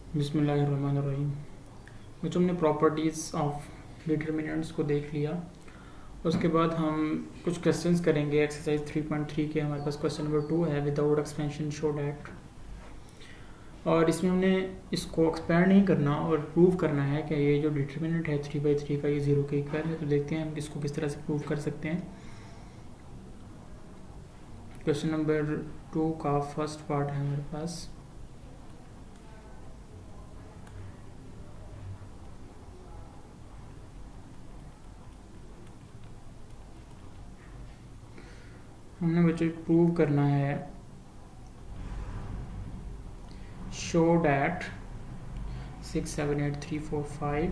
बिस्मिल्लाहिर्रहमानिर्रहीम। बच्चों, हमने प्रॉपर्टीज़ ऑफ डिटर्मिनेंट्स को देख लिया। उसके बाद हम कुछ क्वेश्चंस करेंगे। एक्सरसाइज 3.3 के हमारे पास क्वेश्चन नंबर 2 है, विदाउट एक्सपेंशन शो डैट। और इसमें हमने इसको एक्सपेंड नहीं करना और प्रूव करना है कि ये जो डिटर्मिनेंट है 3/3 का ये 0 के इक्वल है। तो देखते हैं हम इसको किस तरह से प्रूव कर सकते हैं। क्वेश्चन नंबर 2 का फर्स्ट पार्ट है हमारे पास। हमने बच्चों प्रूव करना है शो डैट 6, 7, 8, 3, 4, 5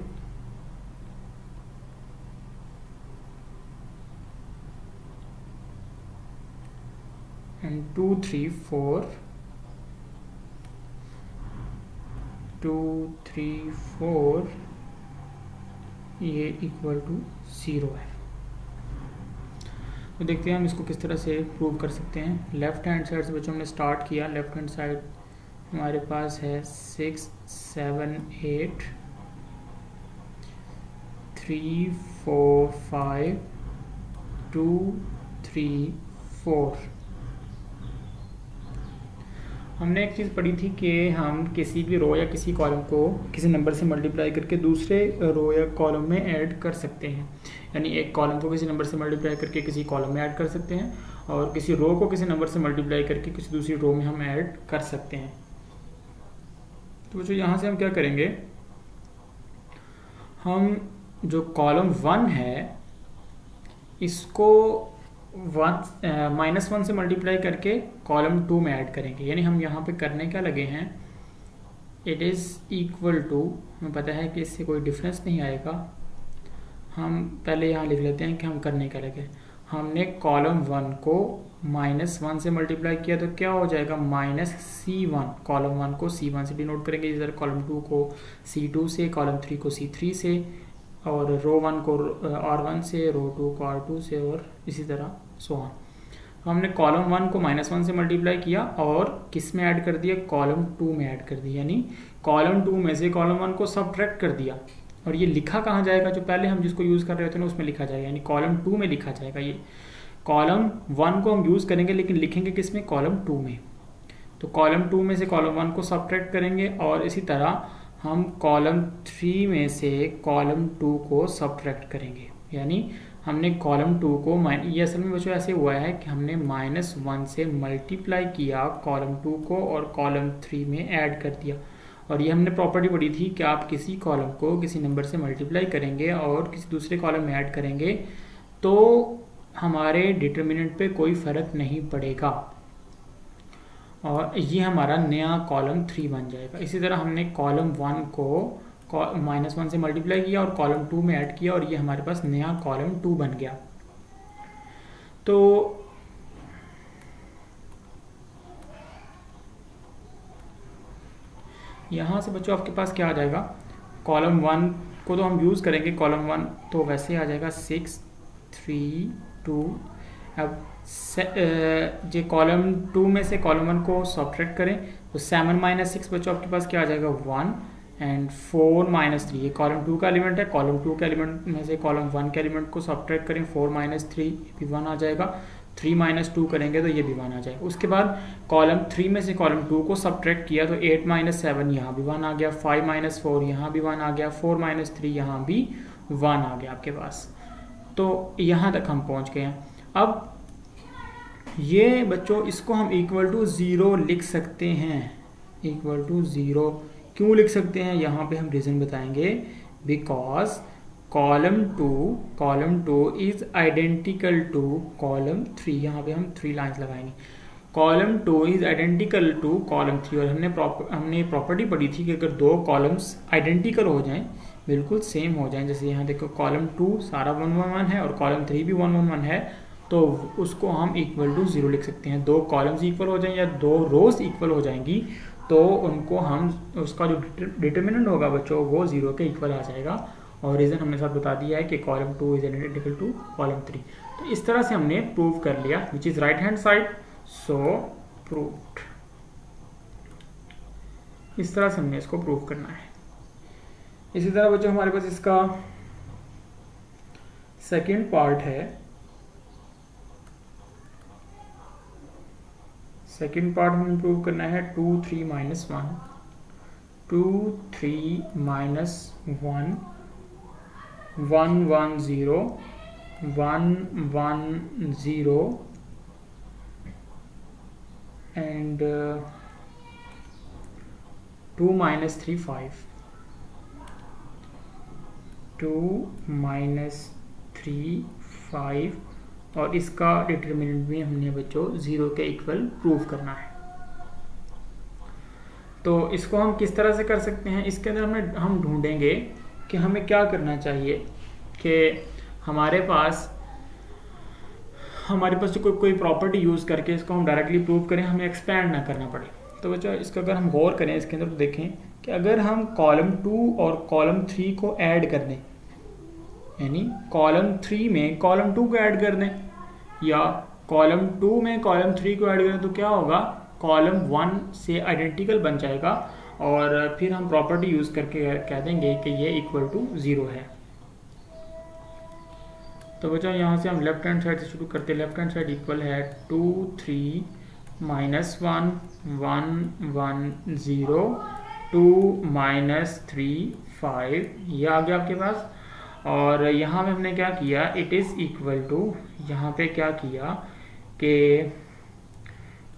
and 2, 3, 4 ये इक्वल टू 0 है। तो देखते हैं हम इसको किस तरह से प्रूव कर सकते हैं। लेफ्ट हैंड साइड से बच्चों हमने स्टार्ट किया। लेफ्ट हैंड साइड हमारे पास है 6, 7, 8, 3, 4, 5, 2, 3, 4। हमने एक चीज़ पढ़ी थी कि हम किसी भी रो या किसी कॉलम को किसी नंबर से मल्टीप्लाई करके दूसरे रो या कॉलम में ऐड कर सकते हैं। यानी एक कॉलम को किसी नंबर से मल्टीप्लाई करके किसी कॉलम में ऐड कर सकते हैं और किसी रो को किसी नंबर से मल्टीप्लाई करके किसी दूसरी रो में हम ऐड कर सकते हैं। तो बच्चों यहाँ से हम क्या करेंगे, हम जो कॉलम 1 है इसको -1 से मल्टीप्लाई करके कॉलम 2 में ऐड करेंगे। यानी हम यहाँ पे करने क्या लगे हैं, इट इज़ इक्वल टू, हमें पता है कि इससे कोई डिफरेंस नहीं आएगा। हम पहले यहाँ लिख लेते हैं कि हम करने क्या लगे। हमने कॉलम 1 को -1 से मल्टीप्लाई किया तो क्या हो जाएगा, -C1। कॉलम 1 को C1 से डिनोट करेंगे, इधर कॉलम 2 को C2 से, कॉलम 3 को C3 से, और रो 1 को R1 से, रो 2 को R2 से, और इसी तरह सो ऑन। हमने कॉलम 1 को -1 से मल्टीप्लाई किया और किस में ऐड कर दिया, कॉलम 2 में ऐड कर दिया। यानी कॉलम 2 में से कॉलम 1 को सब्ट्रैक्ट कर दिया। और ये लिखा कहाँ जाएगा, जो पहले हम जिसको यूज़ कर रहे थे ना उसमें लिखा जाएगा, यानी कॉलम 2 में लिखा जाएगा। ये कॉलम 1 को हम यूज़ करेंगे लेकिन लिखेंगे किस में, कॉलम 2 में। तो कॉलम 2 में से कॉलम 1 को सब्ट्रैक्ट करेंगे और इसी तरह हम कॉलम 3 में से कॉलम 2 को सब्ट्रैक्ट करेंगे। यानी हमने कॉलम 2 को ये असल में बच्चों ऐसे हुआ है कि हमने -1 से मल्टीप्लाई किया कॉलम 2 को और कॉलम 3 में ऐड कर दिया। और ये हमने प्रॉपर्टी पढ़ी थी कि आप किसी कॉलम को किसी नंबर से मल्टीप्लाई करेंगे और किसी दूसरे कॉलम में ऐड करेंगे तो हमारे डिटर्मिनेंट पे कोई फ़र्क नहीं पड़ेगा और ये हमारा नया कॉलम 3 बन जाएगा। इसी तरह हमने कॉलम 1 को -1 से मल्टीप्लाई किया और कॉलम 2 में ऐड किया और ये हमारे पास नया कॉलम 2 बन गया। तो यहाँ से बच्चों आपके पास क्या आ जाएगा, कॉलम 1 को तो हम यूज़ करेंगे, कॉलम 1 तो वैसे आ जाएगा 6, 3, 2। अब जो कॉलम 2 में से कॉलम 1 को सब्ट्रैक्ट करें तो 7 - 6 बच्चों आपके पास क्या आ जाएगा, 1 एंड 4 - 3। ये कॉलम 2 का एलिमेंट है। कॉलम 2 के एलिमेंट में से कॉलम 1 के एलिमेंट को सब्ट्रैक्ट करें, 4 - 3 भी 1 आ जाएगा। 3 - 2 करेंगे तो ये भी 1 आ जाएगा। उसके बाद कॉलम 3 में से कॉलम 2 को सब्ट्रैक्ट किया तो 8 - 7 यहाँ भी 1 आ गया, 5 - 4 यहाँ भी 1 आ गया, 4 - 3 यहाँ भी 1 आ गया आपके पास। तो यहाँ तक हम पहुँच गए हैं। अब ये बच्चों इसको हम इक्वल टू 0 लिख सकते हैं। इक्वल टू 0 क्यों लिख सकते हैं, यहाँ पे हम रीज़न बताएंगे। Because column 2 is identical to column 3। यहाँ पे हम 3 लाइन्स लगाएंगे। Column 2 is identical to column 3। और हमने प्रॉपर्टी पढ़ी थी कि अगर दो कॉलम्स आइडेंटिकल हो जाएं, बिल्कुल सेम हो जाएं, जैसे यहाँ देखो कॉलम 2 सारा 1, 1, 1 है और कॉलम 3 भी 1, 1, 1 है, तो उसको हम इक्वल टू 0 लिख सकते हैं। दो कॉलम्स इक्वल हो जाएं या दो रोज इक्वल हो जाएंगी तो उनको हम, उसका जो डिटर्मिनेंट होगा बच्चों वो 0 के इक्वल आ जाएगा। और रीज़न हमने साथ बता दिया है कि column 2 is identical to column 3। तो इस तरह से हमने प्रूव कर लिया, which is right hand side, so proved. इस तरह से हमने इसको प्रूव करना है। इसी तरह बच्चों हमारे पास इसका सेकंड पार्ट है। सेकंड पार्ट हमें प्रूव करना है 2 3 -1 2 3 -1 1 1 0 1 1 0 and 2 -3 5 2 -3 5 और इसका डिटरमिनेंट भी हमने बच्चों 0 के इक्वल प्रूव करना है। तो इसको हम किस तरह से कर सकते हैं, इसके अंदर हम ढूंढेंगे कि हमें क्या करना चाहिए कि हमारे पास जो कोई प्रॉपर्टी यूज़ करके इसको हम डायरेक्टली प्रूव करें, हमें एक्सपैंड ना करना पड़े। तो बच्चों इसका अगर हम गौर करें इसके अंदर तो देखें कि अगर हम कॉलम 2 और कॉलम 3 को ऐड कर दें, यानी कॉलम 3 में कॉलम 2 को ऐड कर दें या कॉलम 2 में कॉलम 3 को ऐड करें, तो क्या होगा, कॉलम 1 से आइडेंटिकल बन जाएगा और फिर हम प्रॉपर्टी यूज़ करके कह देंगे कि ये इक्वल टू 0 है। तो बच्चों यहाँ से हम लेफ्ट हैंड साइड से शुरू करते हैं। लेफ्ट हैंड साइड इक्वल है 2 3 -1 1 1 0 2 -3 5 ये आ गया आपके पास। और यहाँ पे हमने क्या किया, इट इज़ इक्वल टू, यहाँ पे क्या किया कि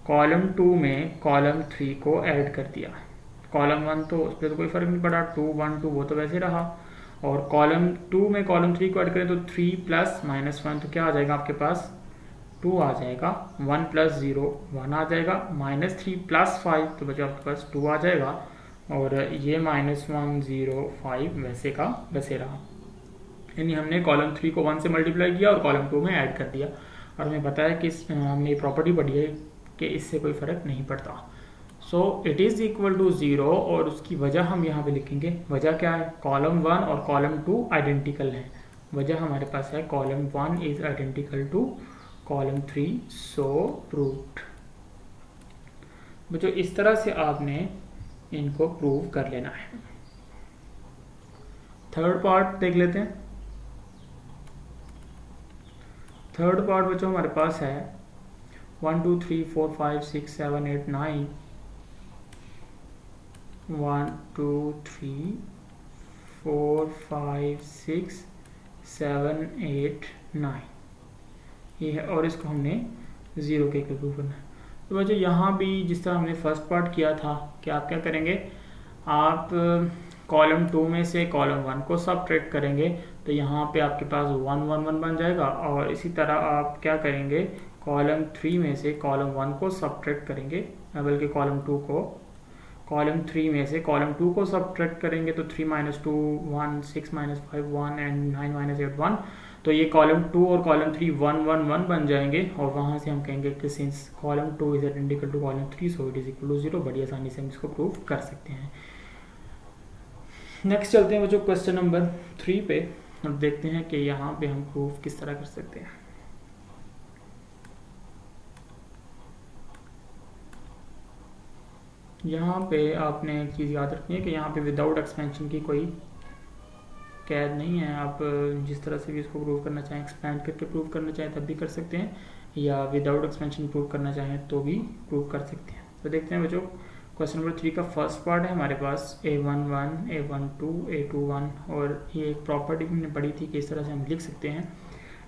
कॉलम 2 में कॉलम 3 को ऐड कर दिया। कॉलम 1 तो उस पर तो कोई फ़र्क नहीं पड़ा, 2 1 2 वो तो वैसे रहा, और कॉलम 2 में कॉलम 3 को ऐड करें तो 3 + -1 तो क्या आ जाएगा आपके पास, 2 आ जाएगा, 1 + 0 1 आ जाएगा, -3 + 5 तो बच्चों आपके पास 2 आ जाएगा, और ये -1 0 5 वैसे का वैसे रहा। यानी हमने कॉलम 3 को 1 से मल्टीप्लाई किया और कॉलम 2 में ऐड कर दिया, और हमें पता है कि हमने प्रॉपर्टी पढ़ी है कि इससे कोई फ़र्क नहीं पड़ता। So it is equal to 0, और उसकी वजह हम यहाँ पे लिखेंगे। वजह क्या है, कॉलम 1 और कॉलम 2 आइडेंटिकल हैं। वजह हमारे पास है column 1 is identical to column 3, so proved. बच्चों इस तरह से आपने इनको प्रूव कर लेना है। थर्ड पार्ट देख लेते हैं। थर्ड पार्ट बच्चों हमारे पास है 1 2 3 4 5 6 7 8 9 1 2 3 4 5 6 7 8 9 ये है, और इसको हमने 0 के इक्वल प्रूव करना है। तो बच्चों यहाँ भी जिस तरह हमने फर्स्ट पार्ट किया था कि आप क्या करेंगे, आप कॉलम 2 में से कॉलम 1 को सबट्रैक्ट करेंगे, तो यहाँ पे आपके पास 1 1 1 बन जाएगा। और इसी तरह आप क्या करेंगे, कॉलम 3 में से कॉलम 1 को सबट्रैक्ट करेंगे, बल्कि कॉलम 2 को, कॉलम 3 में से कॉलम 2 को सबट्रैक्ट करेंगे तो 3 - 2 1 6 - 5 1 एंड 9 - 8 1, तो ये कॉलम 2 और कॉलम 3 1 1 1 बन जाएंगे, और वहाँ से हम कहेंगे कि since column 2 is identical to column 3 so it is equal to 0। बड़ी आसानी से हम इसको प्रूव कर सकते हैं। नेक्स्ट चलते हैं बच्चों क्वेश्चन नंबर 3 पे, और देखते हैं कि यहाँ पे हम प्रूफ किस तरह कर सकते हैं। यहाँ पे आपने एक चीज़ याद रखनी है कि यहाँ पे विदाउट एक्सपेंशन की कोई कैद नहीं है। आप जिस तरह से भी इसको प्रूव करना चाहें, एक्सपेंड करके प्रूव करना चाहें तब भी कर सकते हैं, या विदाउट एक्सपेंशन प्रूव करना चाहें तो भी प्रूव कर सकते हैं। तो देखते हैं बच्चों क्वेश्चन नंबर 3 का फर्स्ट पार्ट है हमारे पास A11 A12 A21, और ये एक प्रॉपर्टी हमने पढ़ी थी कि इस तरह से हम लिख सकते हैं,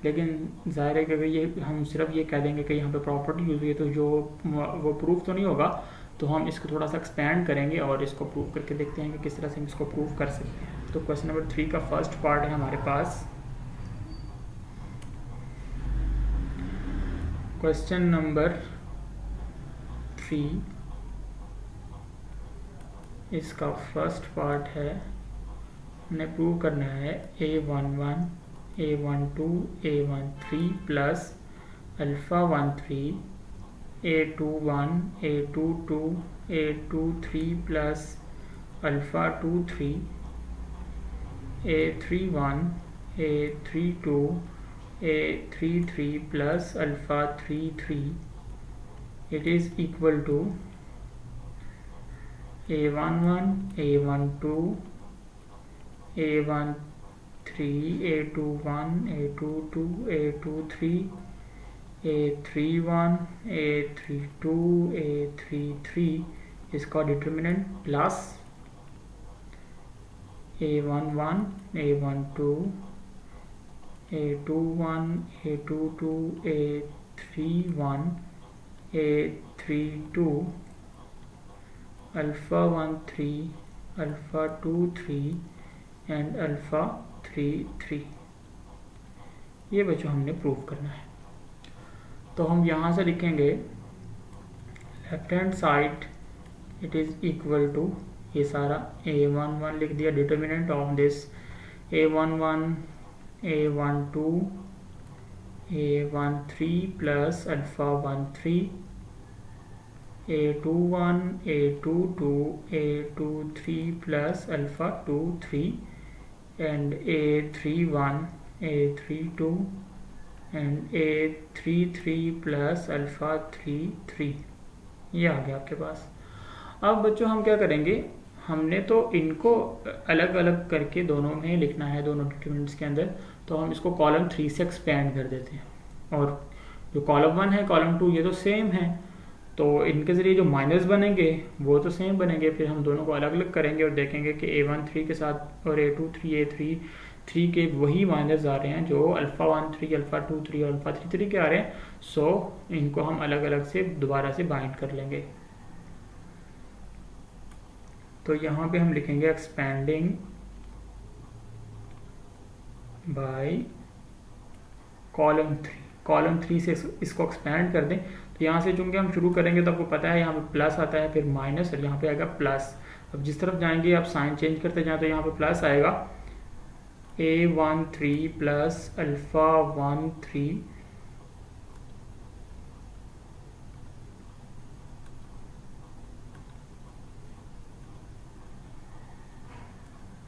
लेकिन जाहिर है कि अगर ये हम सिर्फ ये कह देंगे कि यहाँ पे प्रॉपर्टी यूज़ हुई है तो जो वो प्रूफ तो नहीं होगा, तो हम इसको थोड़ा सा एक्सपेंड करेंगे और इसको प्रूव करके देखते हैं कि किस तरह से हम इसको प्रूव कर सकते हैं। तो क्वेश्चन नंबर 3 का फर्स्ट पार्ट है हमारे पास, क्वेश्चन नंबर 3 इसका फर्स्ट पार्ट है, हमने प्रूव करना है A11 A12 A13 plus α13 A21 A22 A23 plus α23 A31 A32 A33 plus α33 it is equal to A11, A12, A13, A21, A22, A23, A31, A32, A33 इसका determinant plus A11, A12, A21, A22, A31, A32, alpha 13, alpha 23 and alpha 33। ये बच्चों हमने prove करना है। तो हम यहाँ से लिखेंगे left hand side it is equal to, ये सारा A11 लिख दिया, determinant of this A11, A12, A13 plus alpha 13, A21, A22, A23 plus alpha 23 and A31, A32 and A33 plus alpha 33। ये आ गया आपके पास। अब बच्चों हम क्या करेंगे, हमने तो इनको अलग अलग करके दोनों में लिखना है, दोनों डिटरमिनेंट्स के अंदर, तो हम इसको कॉलम 3 से एक्सपेंड कर देते हैं। और जो कॉलम 1 है, कॉलम 2 ये तो सेम है, तो इनके ज़रिए जो माइनस बनेंगे वो तो सेम बनेंगे। फिर हम दोनों को अलग अलग करेंगे और देखेंगे कि A13 के साथ और A23, A33 के वही माइनस आ रहे हैं जो अल्फ़ा 13, अल्फ़ा 23 और अल्फ़ा 33 के आ रहे हैं। सो इनको हम अलग अलग से दोबारा से बाइंड कर लेंगे। तो यहाँ पे हम लिखेंगे एक्सपेंडिंग बाय कॉलम 3। कॉलम 3 से इसको एक्सपेंड कर दें, तो यहाँ से चूंकि हम शुरू करेंगे तो आपको पता है यहाँ पे प्लस आता है, फिर माइनस, और यहाँ पे आएगा प्लस। अब जिस तरफ जाएंगे आप साइन चेंज करते जाएं, तो यहाँ पे प्लस आएगा A13 प्लस अल्फ़ा 13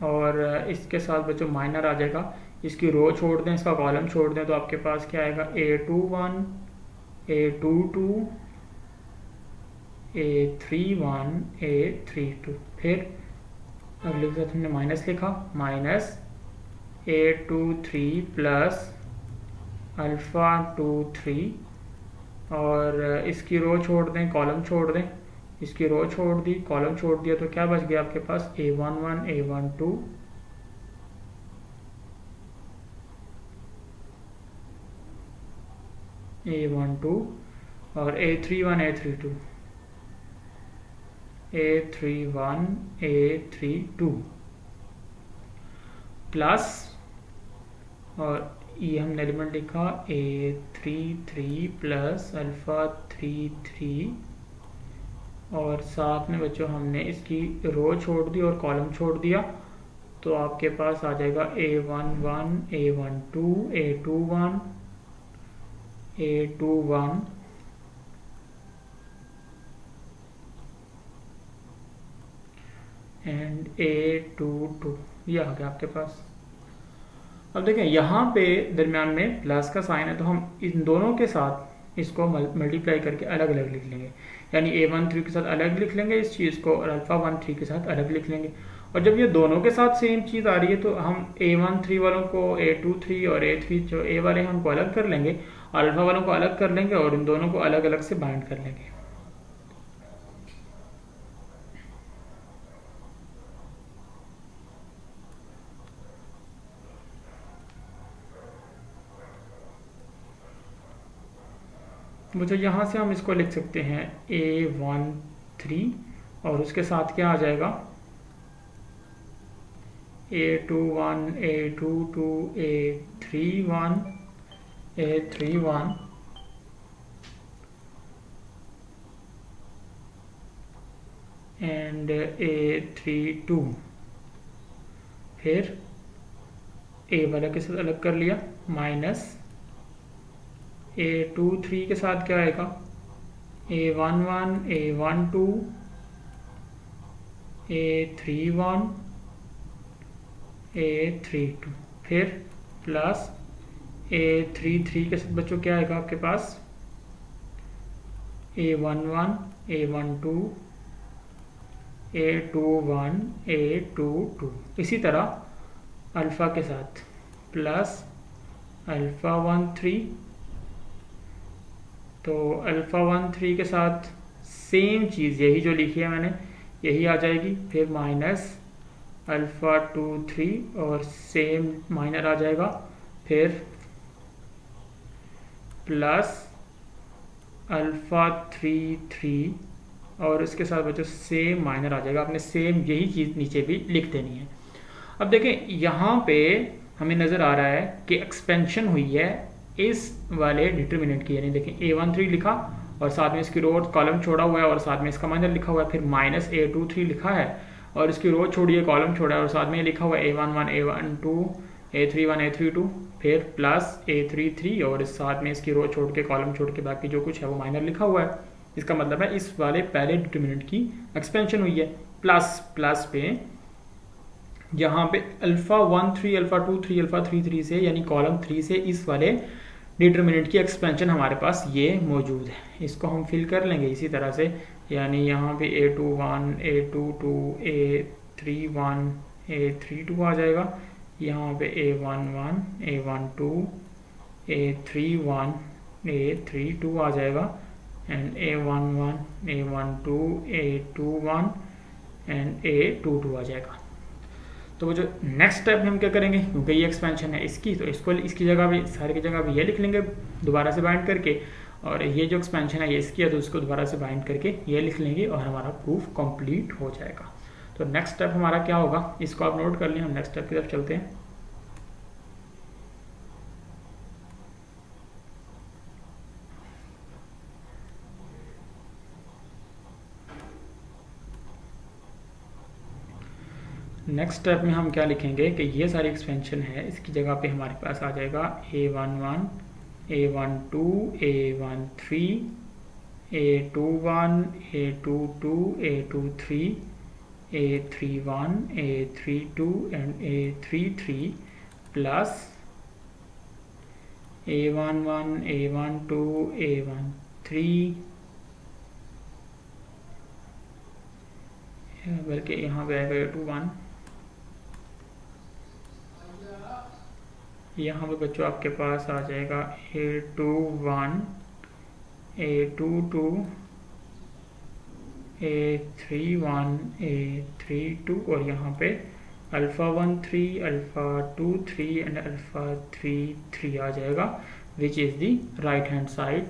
और इसके साथ बच्चों माइनर आ जाएगा। इसकी रो छोड़ दें, इसका कॉलम छोड़ दें, तो आपके पास क्या आएगा A21, A22, A31, A32। फिर अगले के साथ हमने माइनस लिखा, माइनस A23 प्लस अल्फ़ा 23 और इसकी रो छोड़ दें, कॉलम छोड़ दें, इसकी रो छोड़ दी, कॉलम छोड़ दिया, तो क्या बच गया आपके पास A11, A12, A12 और A31, A32, A31, A32 plus, और ये हमने एलिमेंट लिखा A33 प्लस अल्फ़ा 33 और साथ में बच्चों हमने इसकी रो छोड़ दी और कॉलम छोड़ दिया, तो आपके पास आ जाएगा A11, A12, A21, A21 and A22। ये आ गया आपके पास। अब देखें यहाँ पे दरम्यान में प्लस का साइन है, तो हम इन दोनों के साथ इसको मल्टीप्लाई करके अलग अलग लिख लेंगे, यानी A13 के साथ अलग लिख लेंगे इस चीज़ को, और अल्फ़ा 13 के साथ अलग लिख लेंगे। और जब ये दोनों के साथ सेम चीज़ आ रही है, तो हम A13 वालों को A23 और A3 जो A वाले हैं उनको अलग कर लेंगे, और अल्फ़ा वालों को अलग कर लेंगे, और इन दोनों को अलग अलग से बाइंड कर लेंगे। मुझे यहाँ से हम इसको लिख सकते हैं A13 और उसके साथ क्या आ जाएगा A21, A22, A31, A31 and A32। फिर A वाला के साथ अलग कर लिया, माइनस A23 के साथ क्या आएगा A11, A12, A31, A32। फिर प्लस A33 के साथ बच्चों क्या आएगा आपके पास A11, A12, A21 A22। इसी तरह अल्फ़ा के साथ प्लस α13, तो α13 के साथ सेम चीज़ यही जो लिखी है मैंने यही आ जाएगी, फिर माइनस α23 और सेम माइनर आ जाएगा, फिर प्लस α33 और इसके साथ बच्चों सेम माइनर आ जाएगा। आपने सेम यही चीज़ नीचे भी लिख देनी है। अब देखें यहाँ पे हमें नज़र आ रहा है कि एक्सपेंशन हुई है इस वाले डिटर्मिनेंट की, यानी देखें A13 लिखा और साथ में इसकी रो कॉलम छोड़ा हुआ है और साथ में इसका माइनर लिखा हुआ है, फिर माइनस A23 लिखा है और इसकी रो छोड़ी है कॉलम छोड़ा है और साथ में लिखा हुआ है A11 A12 A31 A32, फिर प्लस A33 और इस साथ में इसकी रो छोड़ के कॉलम छोड़ के बाकी जो कुछ है वो माइनर लिखा हुआ है। इसका मतलब है इस वाले पहले डिटर्मिनेंट की एक्सपेंशन हुई है। प्लस प्लस पे यहाँ पे α13 α23 α33 से यानी कॉलम 3 से इस वाले डिटर्मिनेंट की एक्सपेंशन हमारे पास ये मौजूद है। इसको हम फिल कर लेंगे इसी तरह से, यानी यहाँ पे A21 A22 A31 A32 आ जाएगा, यहाँ पे A11 A12 A31 A32 आ जाएगा and A11 A12 A21 and A22 आ जाएगा। तो वो जो नेक्स्ट स्टेप में हम क्या करेंगे, क्योंकि ये एक्सपेंशन है इसकी, तो इसको इसकी जगह भी सारी की जगह भी ये लिख लेंगे दोबारा से बाइंड करके, और ये जो एक्सपेंशन है ये इसकी है तो इसको दोबारा से बाइंड करके ये लिख लेंगे और हमारा प्रूफ कंप्लीट हो जाएगा। तो नेक्स्ट स्टेप हमारा क्या होगा, इसको आप नोट कर लें, हम नेक्स्ट स्टेप की तरफ चलते हैं। नेक्स्ट स्टेप में हम क्या लिखेंगे कि ये सारी एक्सपेंशन है इसकी जगह पे हमारे पास आ जाएगा A11 A12 A13 A21 A22 A23 A31 A32 and A33 plus A11 A12 A13, बल्कि यहाँ पे आएगा A21, यहाँ पे बच्चों आपके पास आ जाएगा A21 A22 A31 A32 और यहाँ पे α13 α23 एंड α33 आ जाएगा, which is the right hand side,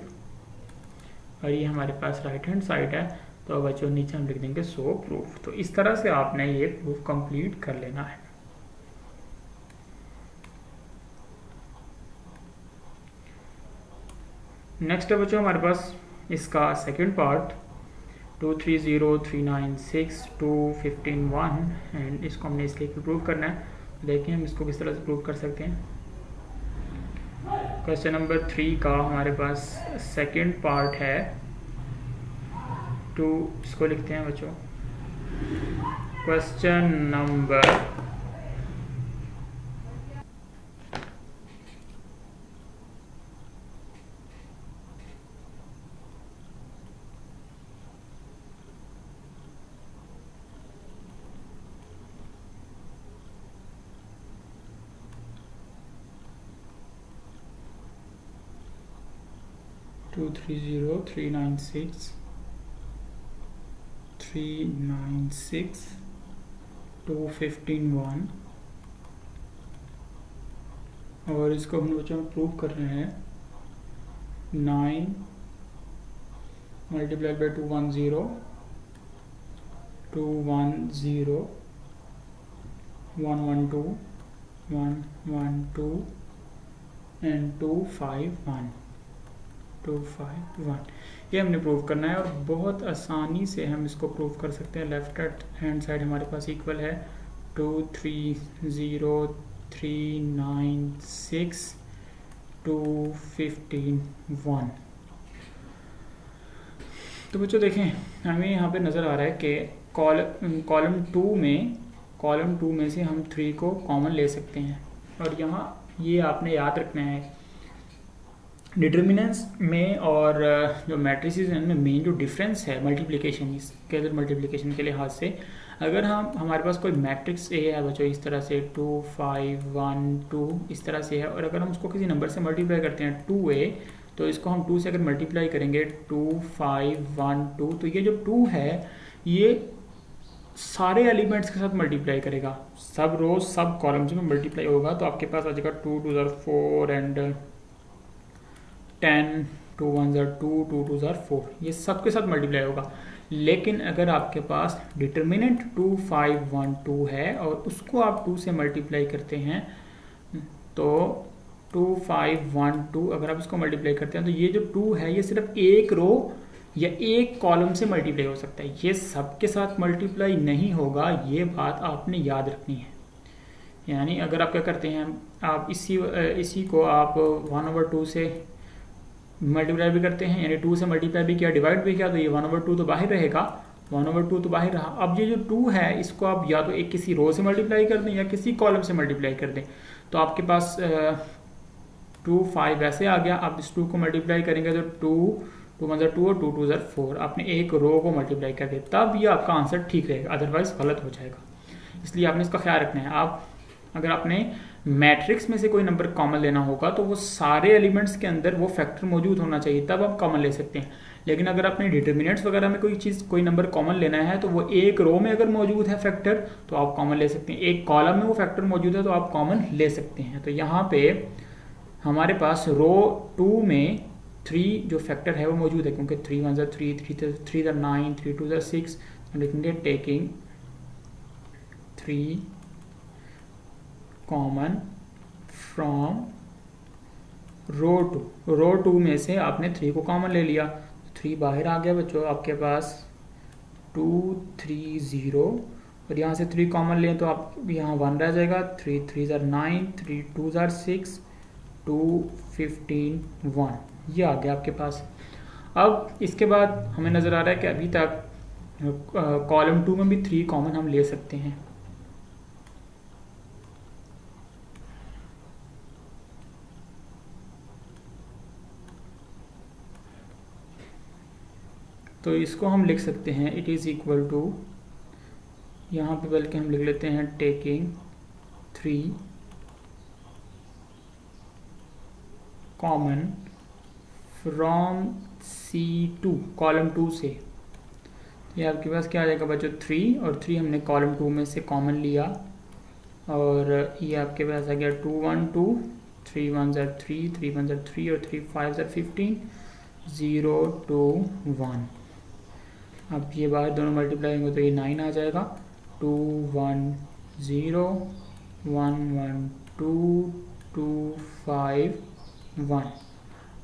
और ये हमारे पास राइट हैंड साइड है। तो बच्चों नीचे हम लिख देंगे सो प्रूफ। तो इस तरह से आपने ये प्रूफ कंप्लीट कर लेना है। नेक्स्ट है बच्चों हमारे पास इसका सेकंड पार्ट 230 396 215 एंड इसको हमने इसके प्रूव करना है। देखिए हम इसको किस तरह से प्रूव कर सकते हैं। क्वेश्चन नंबर 3 का हमारे पास सेकंड पार्ट है 2, इसको लिखते हैं बच्चों। क्वेश्चन नंबर 230 396 215 और इसको हम बच्चों में प्रूव कर रहे हैं 9 मल्टीप्लाइड बाई 210 112 112 एंड 251 ये हमने प्रूव करना है और बहुत आसानी से हम इसको प्रूव कर सकते हैं। लेफ्ट हैंड साइड हमारे पास इक्वल है 230 396 215 तो बच्चों देखें हमें यहाँ पे नज़र आ रहा है कि कॉलम 2 में से हम 3 को कॉमन ले सकते हैं। और यहाँ ये आपने याद रखना है डिटर्मिनेंट्स में और जो मैट्रिसेस हैं इनमें मेन जो डिफरेंस है मल्टीप्लिकेशन, स्केलर मल्टीप्लिकेशन के लिहाज से अगर हम हमारे पास कोई मैट्रिक्स ए है बच्चों इस तरह से 2 5 1 2 इस तरह से है, और अगर हम उसको किसी नंबर से मल्टीप्लाई करते हैं 2a, तो इसको हम 2 से अगर मल्टीप्लाई करेंगे 2 5 1 2, तो ये जो 2 है ये सारे एलिमेंट्स के साथ मल्टीप्लाई करेगा, सब रोज सब कॉलम्स में मल्टीप्लाई होगा। तो आपके पास आ जाएगा 2 2 ज़र 4 एंड 10 2 1 ज़र 2 2 2 ज़र 4, ये सब के साथ मल्टीप्लाई होगा। लेकिन अगर आपके पास डिटर्मिनेंट 2 5 1 2 है और उसको आप 2 से मल्टीप्लाई करते हैं, तो 2 5 1 2 अगर आप इसको मल्टीप्लाई करते हैं तो ये जो 2 है ये सिर्फ एक रो या एक कॉलम से मल्टीप्लाई हो सकता है, ये सबके साथ मल्टीप्लाई नहीं होगा, ये बात आपने याद रखनी है। यानी अगर आप क्या करते हैं, आप इसी को आप 1/2 से मल्टीप्लाई भी करते हैं, यानी 2 से मल्टीप्लाई भी किया, डिवाइड भी किया, तो ये 1/2 तो बाहर रहेगा, 1/2 तो बाहर रहा। अब ये जो 2 है इसको आप या तो एक किसी रो से मल्टीप्लाई कर दें या किसी कॉलम से मल्टीप्लाई कर दें, तो आपके पास 2 5 ऐसे आ गया। आप इस 2 को मल्टीप्लाई करेंगे तो 2 1 ज़र 2 और 2 2 ज़र 4, आपने एक रो को मल्टीप्लाई कर दिया, तब ये आपका आंसर ठीक रहेगा, अदरवाइज गलत हो जाएगा। इसलिए आपने इसका ख्याल रखना है। आप अगर आपने मैट्रिक्स में से कोई नंबर कॉमन लेना होगा तो वो सारे एलिमेंट्स के अंदर वो फैक्टर मौजूद होना चाहिए, तब आप कॉमन ले सकते हैं। लेकिन अगर आपने डिटर्मिनेंट्स वगैरह में कोई नंबर कॉमन लेना है तो वो एक रो में अगर मौजूद है फैक्टर तो आप कॉमन ले सकते हैं, एक कॉलम में वो फैक्टर मौजूद है तो आप कॉमन ले सकते हैं। तो यहाँ पे हमारे पास रो 2 में 3 जो फैक्टर है वो मौजूद है, क्योंकि 3 1 ज़र 3 3 ज़र 9 3 2 ज़र 6, लिखेंगे टेकिंग 3 कॉमन फ्रॉम रो 2। रो 2 में से आपने 3 को कॉमन ले लिया, 3 बाहर आ गया बच्चों, आपके पास 2 3 0, और यहाँ से 3 कॉमन लें तो आप यहाँ 1 रह जाएगा, 3 3 ज़र 9 3 2 ज़र 6 2 15 1, ये आ गया आपके पास। अब इसके बाद हमें नज़र आ रहा है कि अभी तक कॉलम 2 में भी 3 कॉमन हम ले सकते हैं। तो इसको हम लिख सकते हैं इट इज़ इक्वल टू, यहाँ पे बल्कि हम लिख लेते हैं taking 3 common from C2 column 2 से। ये आपके पास क्या आ जाएगा बच्चों 3, और 3 हमने कॉलम 2 में से कॉमन लिया, और ये आपके पास आ गया 2 1 2 3 1 ज़र 3 3 1 ज़र 3 और 3 5 ज़र 15 0 2 1। अब ये बाहर दोनों मल्टीप्लाई होंगे तो ये 9 आ जाएगा, 2 1 0 1 1 2 2 5 1,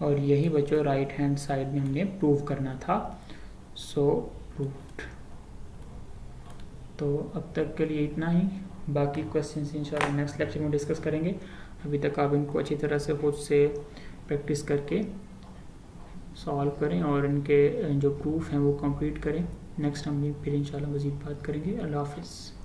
और यही बच्चों राइट हैंड साइड में हमने प्रूव करना था। सो प्रूव्ड। तो अब तक के लिए इतना ही, बाकी क्वेश्चंस इंशाल्लाह नेक्स्ट लेक्चर में डिस्कस करेंगे। अभी तक आप इनको अच्छी तरह से खुद से प्रैक्टिस करके सॉल्व करें और इनके जो प्रूफ हैं वो कंप्लीट करें। नेक्स्ट हम फिर इंशाल्लाह मज़ीद बात करेंगे। अल्लाह हाफ़िज़।